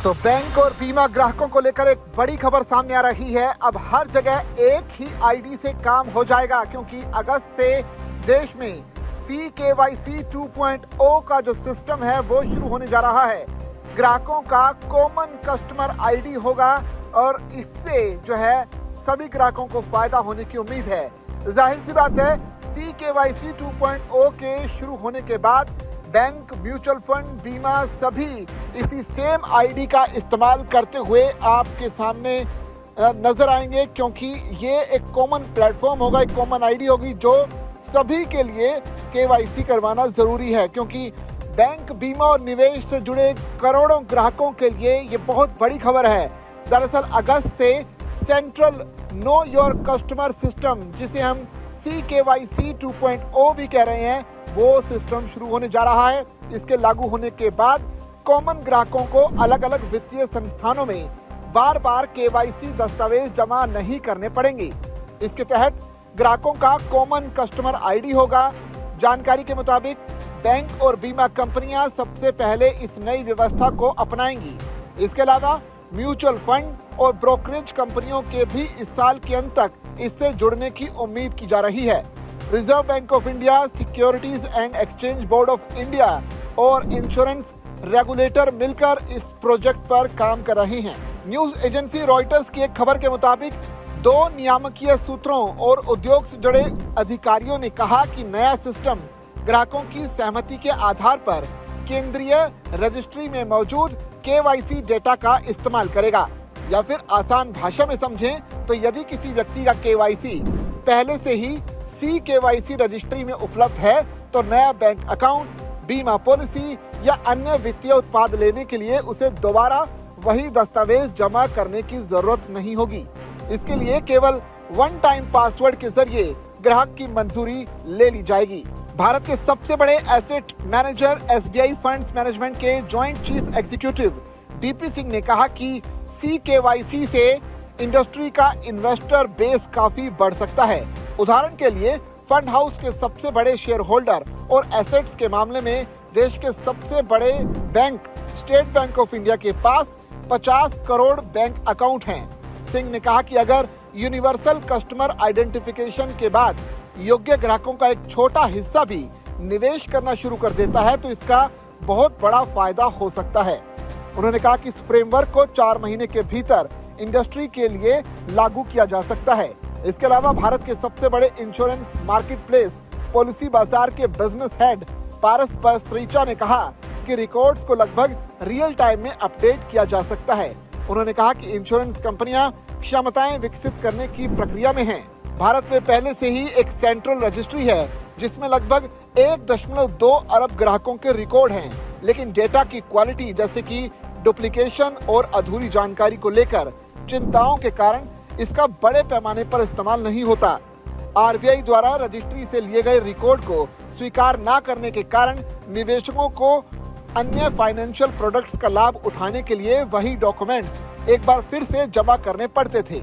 तो बैंक और बीमा ग्राहकों को लेकर एक बड़ी खबर सामने आ रही है। अब हर जगह एक ही आईडी से काम हो जाएगा, क्योंकि अगस्त से देश में CKYC 2.0 का जो सिस्टम है वो शुरू होने जा रहा है। ग्राहकों का कॉमन कस्टमर आईडी होगा और इससे जो है सभी ग्राहकों को फायदा होने की उम्मीद है। जाहिर सी बात है, CKYC 2.0 के शुरू होने के बाद बैंक, म्यूचुअल फंड, बीमा सभी इसी सेम आईडी का इस्तेमाल करते हुए आपके सामने नजर आएंगे, क्योंकि ये एक कॉमन प्लेटफॉर्म होगा, एक कॉमन आईडी होगी जो सभी के लिए KYC करवाना जरूरी है। क्योंकि बैंक, बीमा और निवेश से जुड़े करोड़ों ग्राहकों के लिए ये बहुत बड़ी खबर है। दरअसल अगस्त से central know your customer system, जिसे हम CKYC 2.0 भी कह रहे हैं, वो सिस्टम शुरू होने जा रहा है। इसके लागू होने के बाद कॉमन ग्राहकों को अलग अलग वित्तीय संस्थानों में बार बार KYC दस्तावेज जमा नहीं करने पड़ेंगे। इसके तहत ग्राहकों का कॉमन कस्टमर आईडी होगा। जानकारी के मुताबिक बैंक और बीमा कंपनियां सबसे पहले इस नई व्यवस्था को अपनाएंगी। इसके अलावा म्यूचुअल फंड और ब्रोकरेज कंपनियों के भी इस साल के अंत तक इससे जुड़ने की उम्मीद की जा रही है। Reserve bank of India, securities and exchange board of India और इंश्योरेंस रेगुलेटर मिलकर इस प्रोजेक्ट पर काम कर रहे हैं। न्यूज एजेंसी रॉयटर्स की एक खबर के मुताबिक 2 नियामकीय सूत्रों और उद्योग से जुड़े अधिकारियों ने कहा कि नया सिस्टम ग्राहकों की सहमति के आधार पर केंद्रीय रजिस्ट्री में मौजूद KYC डेटा का इस्तेमाल करेगा। या फिर आसान भाषा में समझें तो यदि किसी व्यक्ति का KYC पहले से ही CKYC रजिस्ट्री में उपलब्ध है तो नया बैंक अकाउंट, बीमा पॉलिसी या अन्य वित्तीय उत्पाद लेने के लिए उसे दोबारा वही दस्तावेज जमा करने की जरूरत नहीं होगी। इसके लिए केवल वन टाइम पासवर्ड के जरिए ग्राहक की मंजूरी ले ली जाएगी। भारत के सबसे बड़े asset manager SBI funds management के joint chief executive DP Singh ने कहा कि CKYC से इंडस्ट्री का इन्वेस्टर बेस काफी बढ़ सकता है। उदाहरण के लिए फंड हाउस के सबसे बड़े शेयर होल्डर और एसेट्स के मामले में देश के सबसे बड़े bank state bank of India के पास 50 करोड़ बैंक अकाउंट हैं। सिंह ने कहा कि अगर यूनिवर्सल कस्टमर आइडेंटिफिकेशन के बाद योग्य ग्राहकों का एक छोटा हिस्सा भी निवेश करना शुरू कर देता है तो इसका बहुत बड़ा फायदा हो सकता है। उन्होंने कहा कि इस फ्रेमवर्क को 4 महीने के भीतर इंडस्ट्री के लिए लागू किया जा सकता है। इसके अलावा भारत के सबसे बड़े इंश्योरेंस मार्केट प्लेस पॉलिसी बाजार के बिजनेस हेड पारस पसरीचा ने कहा कि रिकॉर्ड्स को लगभग रियल टाइम में अपडेट किया जा सकता है। उन्होंने कहा कि इंश्योरेंस कंपनियां क्षमताएं विकसित करने की प्रक्रिया में हैं। भारत में पहले से ही एक सेंट्रल रजिस्ट्री है जिसमें लगभग 1.2 अरब ग्राहकों के रिकॉर्ड हैं, लेकिन डेटा की क्वालिटी जैसे कि डुप्लीकेशन और अधूरी जानकारी को लेकर चिंताओं के कारण इसका बड़े पैमाने पर इस्तेमाल नहीं होता। RBI द्वारा रजिस्ट्री से लिए गए रिकॉर्ड को स्वीकार न करने के कारण निवेशकों को अन्य फाइनेंशियल प्रोडक्ट्स का लाभ उठाने के लिए वही डॉक्यूमेंट्स एक बार फिर से जमा करने पड़ते थे।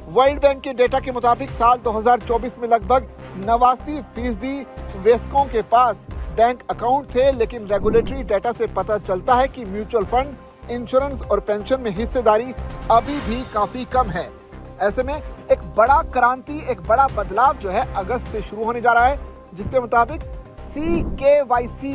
वर्ल्ड बैंक के डेटा के मुताबिक साल 2024 में लगभग 89% वयस्कों के पास बैंक अकाउंट थे, लेकिन रेगुलेटरी डेटा से पता चलता है कि म्यूचुअल फंड, इंश्योरेंस और पेंशन में हिस्सेदारी अभी भी काफी कम है। ऐसे में एक बड़ा क्रांति, एक बड़ा बदलाव जो है अगस्त से शुरू होने जा रहा है, जिसके मुताबिक CKYC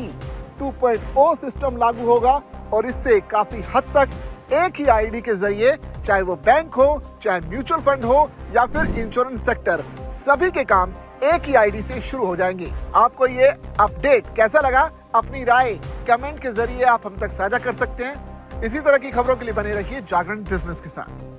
2.0 सिस्टम लागू होगा और इससे काफी हद तक एक ही आईडी के जरिए, चाहे वो बैंक हो, चाहे म्यूचुअल फंड हो या फिर इंश्योरेंस सेक्टर, सभी के काम एक ही आईडी से शुरू हो जाएंगे। आपको ये अपडेट कैसा लगा? अपनी राय कमेंट के जरिए आप हम तक साझा कर सकते हैं। इसी तरह की खबरों के लिए बने रहिए जागरण बिजनेस के साथ।